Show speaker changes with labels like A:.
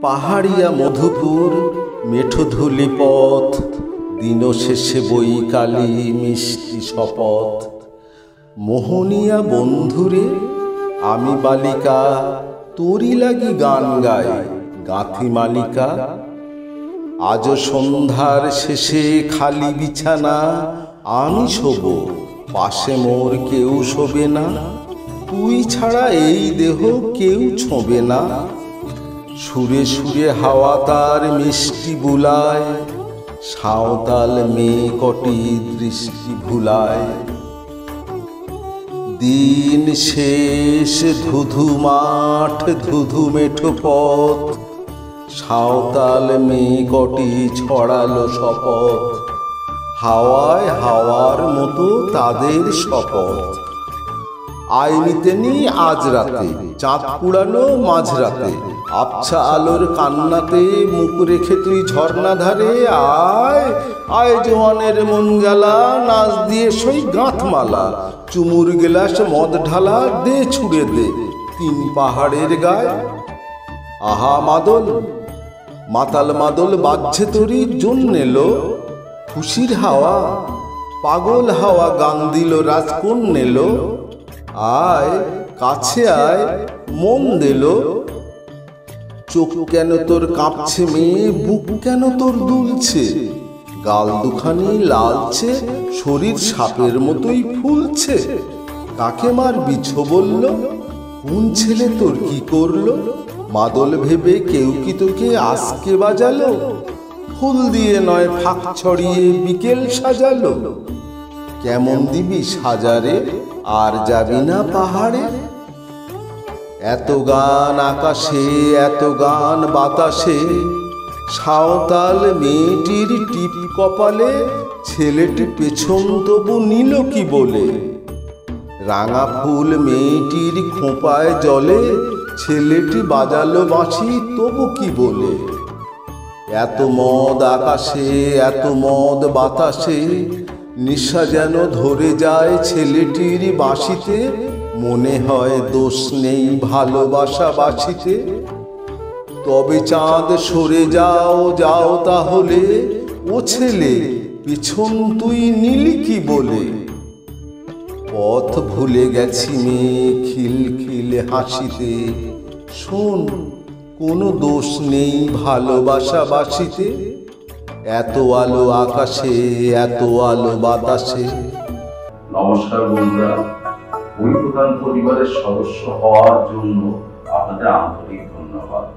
A: পাহাড়িয়া মধুপুর মেঠোধুলি পথ, দিন শেষে বৈকালী মিষ্টি শপথ। মোহনিয়া বন্ধুরে আমি বালিকা, তোরি লাগি গান গাই গাঁথি মালিকা। আজ সন্ধ্যার শেষে খালি বিছানা, আমি শোব পাশে মোর কেউ শোবে না। তুই ছাড়া এই দেহ কেউ ছোঁবে না। সুরে সুরে হাওয়া তার মিষ্টি বুলায়, সাঁওতাল মেয়ে কটি দৃষ্টি ভুলায়। দিন শেষ ধুধু মাঠ ধুধু মেঠো পথ, সাঁওতাল মেয়ে কটি ছড়ালো শপথ। হাওয়ায় হাওয়ার মতো তাদের শপথ। আইনিতে নি আজ রাতে, চাঁদ পুড়ানো মাঝরাতে। আবছা আলোর কান্নাতে মুখ রেখে তুই ঝর্ণা ধারে আয়। আয় জোয়ানের মন জ্বালা, নাচ দিয়ে সই গাঁথমালা। চুমুর গেলাস মদ ঢালা, দে ছুড়ে দে তিন পাহাড়ের গায়ে। আহা মাদল মাতাল মাদল বাজছে তোরই জন্য এলো। খুশির হাওয়া পাগল হাওয়া গান দিল রাজ কোন নেলো। আয় কাছে আয় মন দিল। চোখ কেন তোর কাঁপছে মেয়ে, বুক কেন তোর দুলছে। গাল দুখানি লালছে, শরীর সাপের মতোই ফুলছে। কাকে মার বিছো বলল, কোন ছেলে তোর কি করলো। মাদল ভেবে কেউ কি তোকে আজকে বাজালো। ফুল দিয়ে নয় ফাঁক ছড়িয়ে বিকেল সাজালো। কেমন দিবি সাজারে, আর যাবি না পাহাড়ে। এত গান আকাশে এত গান বাতাসে, সাঁওতাল মেয়েটির টিপ কপালে। ছেলেটি পেছন তবু নিল কি বলে। রাঙা ফুল মেয়েটির খোঁপায় জলে, ছেলেটি বাজালো বাঁশি তবু কি বলে। এত মদ আকাশে এত মদ বাতাসে, নিশা যেন ধরে যায় ছেলেটির বাঁশিতে। মনে হয় দোষ নেই ভালোবাসা বাঁশিতে। তবে চাঁদ সরে যাও যাও তাহলে, ও ছেলে পিছন তুই নিলি কি বলে। পথ ভুলে গেছি মেয়ে খিলখিলে হাসিতে। শোন কোনো দোষ নেই ভালোবাসা বাসিতে। এত আলো আকাশে এত আলো বাতাসে।
B: নমস্কার বন্ধুরা, ভূমিপ্রধান পরিবারের সদস্য হওয়ার জন্য আপনাদের আন্তরিক ধন্যবাদ।